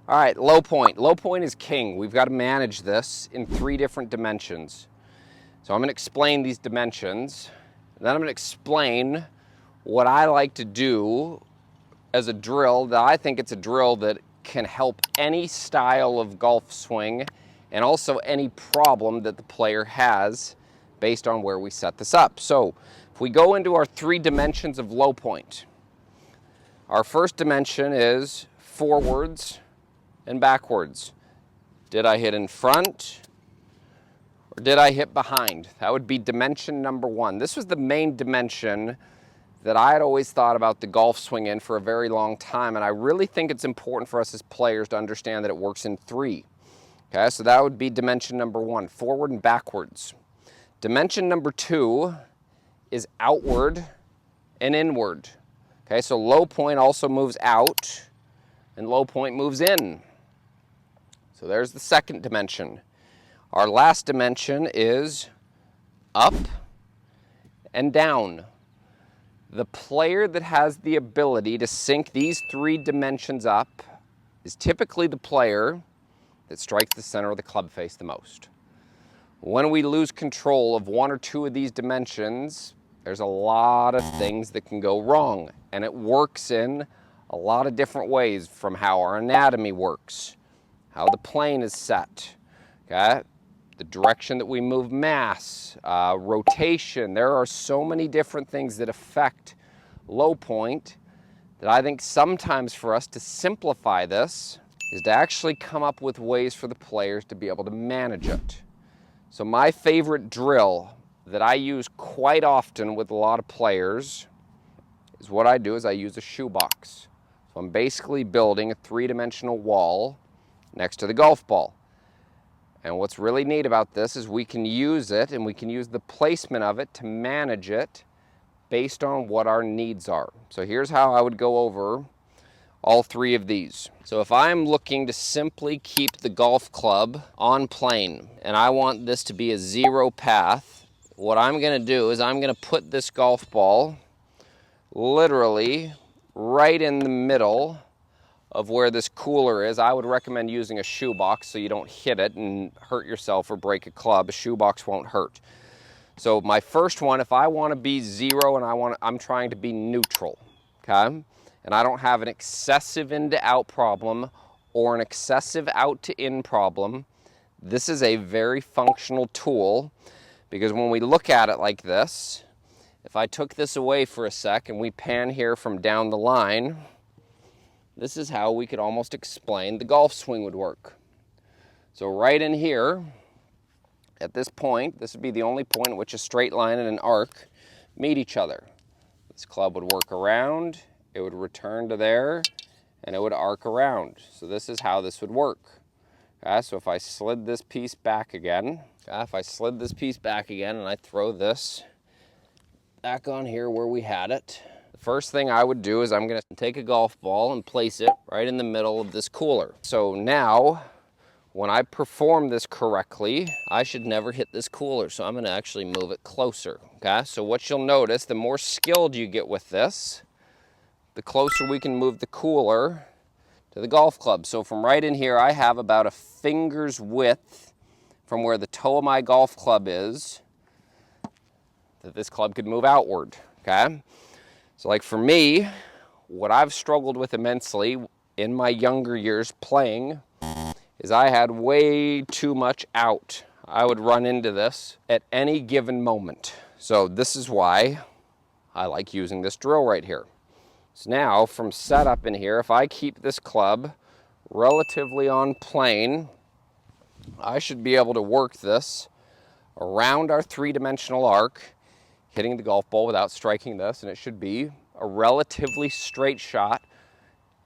All right, low point. Low point is king. We've got to manage this in 3 different dimensions. So I'm going to explain these dimensions, and then I'm going to explain what I like to do as a drill. That I think it's a drill that can help any style of golf swing and also any problem that the player has based on where we set this up. So if we go into our 3 dimensions of low point, our first dimension is forwards and backwards. Did I hit in front or did I hit behind? That would be dimension number 1. This was the main dimension that I had always thought about the golf swing in for a very long time, and I really think it's important for us as players to understand that it works in 3. Okay, so that would be dimension number 1, forward and backwards. Dimension number 2 is outward and inward. Okay, so low point also moves out and low point moves in. So there's the second dimension. Our last dimension is up and down. The player that has the ability to sync these 3 dimensions up is typically the player that strikes the center of the club face the most. When we lose control of 1 or 2 of these dimensions, there's a lot of things that can go wrong, and it works in a lot of different ways, from how our anatomy works, how the plane is set, okay? The direction that we move mass, rotation. There are so many different things that affect low point that I think sometimes for us to simplify this is to actually come up with ways for the players to be able to manage it. So my favorite drill that I use quite often with a lot of players is what I do is I use a shoebox. So I'm basically building a 3-dimensional wall next to the golf ball. And what's really neat about this is we can use it, and we can use the placement of it to manage it based on what our needs are. So here's how I would go over all 3 of these. So if I'm looking to simply keep the golf club on plane and I want this to be a 0 path, what I'm going to do is I'm going to put this golf ball literally right in the middle of where this cooler is. I would recommend using a shoebox so you don't hit it and hurt yourself or break a club. A shoebox won't hurt. So my first one, if I want to be 0 and I'm trying to be neutral, okay? And I don't have an excessive in to out problem or an excessive out to in problem, this is a very functional tool, because when we look at it like this, if I took this away for a sec and we pan here from down the line, this is how we could almost explain the golf swing would work. So right in here, at this point, this would be the only point at which a straight line and an arc meet each other. This club would work around, it would return to there, and it would arc around. So this is how this would work. Okay, so if I slid this piece back again, and I throw this back on here where we had it, first thing I would do is I'm going to take a golf ball and place it right in the middle of this cooler. So now, when I perform this correctly, I should never hit this cooler. So I'm going to actually move it closer. Okay, so what you'll notice, the more skilled you get with this, the closer we can move the cooler to the golf club. So from right in here, I have about a finger's width from where the toe of my golf club is, that this club could move outward. Okay. So like for me, what I've struggled with immensely in my younger years playing is I had way too much out. I would run into this at any given moment. So this is why I like using this drill right here. So now from setup in here, if I keep this club relatively on plane, I should be able to work this around our 3-dimensional arc, hitting the golf ball without striking this, and it should be a relatively straight shot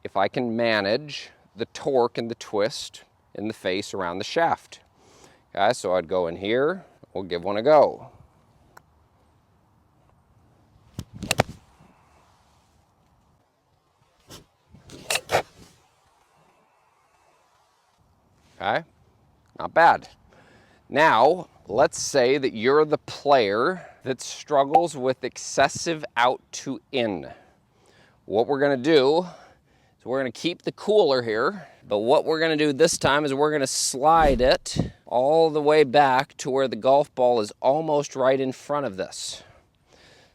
if I can manage the torque and the twist in the face around the shaft. Okay, so I'd go in here, we'll give one a go. Okay, not bad. Now, let's say that you're the player that struggles with excessive out to in. What we're going to do So we're gonna keep the cooler here, but what we're gonna do this time is we're gonna slide it all the way back to where the golf ball is almost right in front of this.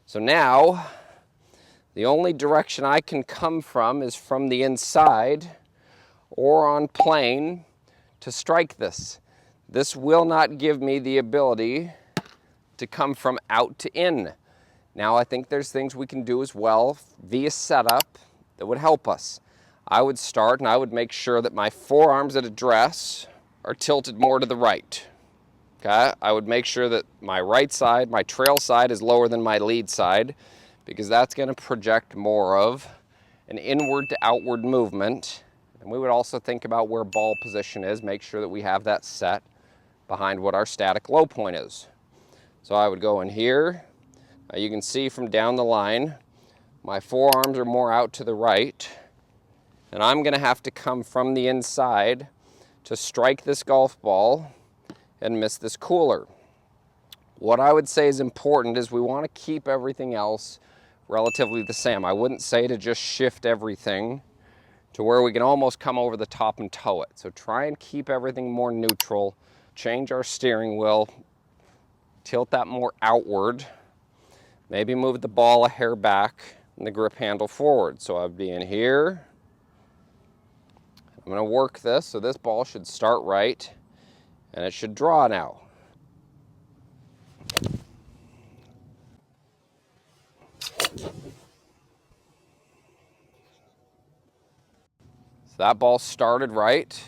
So now, the only direction I can come from is from the inside or on plane to strike this. This will not give me the ability to come from out to in. Now I think there's things we can do as well via setup that would help us. I would start and I would make sure that my forearms at address are tilted more to the right. Okay, I would make sure that my right side, my trail side, is lower than my lead side, because that's going to project more of an inward to outward movement. And we would also think about where ball position is, make sure that we have that set behind what our static low point is. So I would go in here. Now you can see from down the line, my forearms are more out to the right. And I'm going to have to come from the inside to strike this golf ball and miss this cooler. What I would say is important is we want to keep everything else relatively the same. I wouldn't say to just shift everything to where we can almost come over the top and toe it. So try and keep everything more neutral, change our steering wheel, tilt that more outward, maybe move the ball a hair back and the grip handle forward. So I'd be in here. I'm going to work this, so this ball should start right, and it should draw now. So that ball started right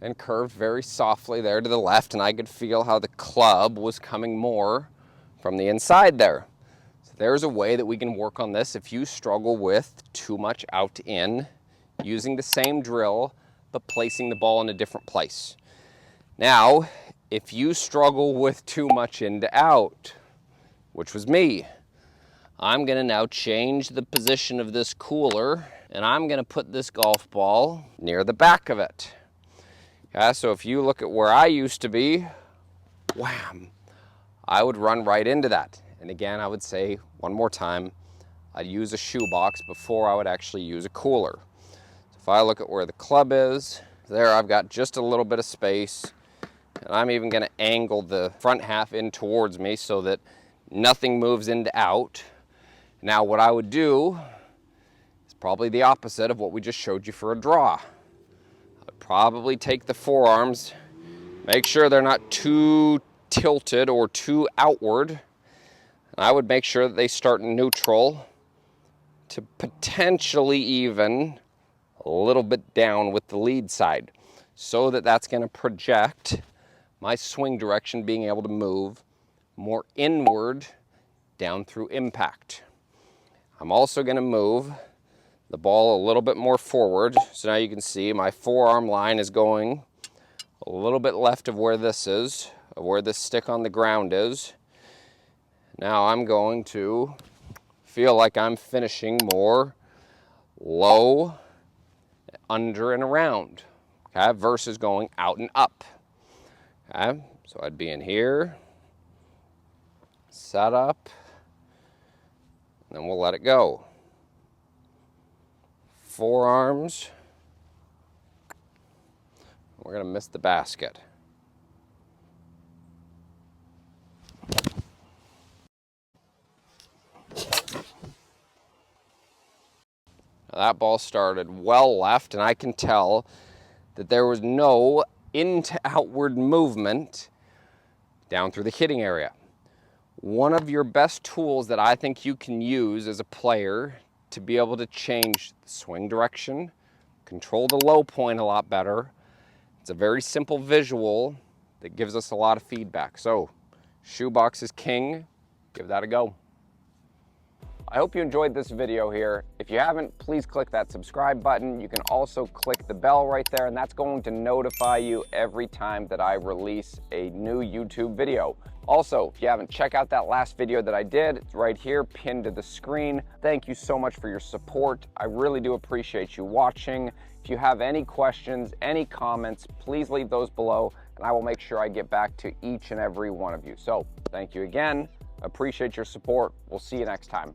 and curved very softly there to the left, and I could feel how the club was coming more from the inside there. So there's a way that we can work on this if you struggle with too much out in, using the same drill, but placing the ball in a different place. Now, if you struggle with too much in to out, which was me, I'm gonna now change the position of this cooler, and I'm gonna put this golf ball near the back of it. Okay, so if you look at where I used to be, wham, I would run right into that. And again, I would say one more time, I'd use a shoebox before I would actually use a cooler. If I look at where the club is, there I've got just a little bit of space, and I'm even going to angle the front half in towards me so that nothing moves into out. Now what I would do is probably the opposite of what we just showed you for a draw. I'd probably take the forearms, make sure they're not too tilted or too outward, and I would make sure that they start in neutral to potentially even a little bit down with the lead side, so that that's going to project my swing direction being able to move more inward down through impact. I'm also going to move the ball a little bit more forward. So now you can see my forearm line is going a little bit left of where this is, of where this stick on the ground is. Now I'm going to feel like I'm finishing more low, under and around, okay, versus going out and up. Okay, so I'd be in here, set up, and then we'll let it go. Forearms, we're going to miss the basket. That ball started well left, and I can tell that there was no in to outward movement down through the hitting area. One of your best tools that I think you can use as a player to be able to change the swing direction, control the low point a lot better. It's a very simple visual that gives us a lot of feedback. So, shoebox is king. Give that a go. I hope you enjoyed this video here. If you haven't, please click that subscribe button. You can also click the bell right there, and that's going to notify you every time that I release a new YouTube video. Also, if you haven't, check out that last video that I did. It's right here, pinned to the screen. Thank you so much for your support. I really do appreciate you watching. If you have any questions, any comments, please leave those below, and I will make sure I get back to each and every one of you. So, thank you again. Appreciate your support. We'll see you next time.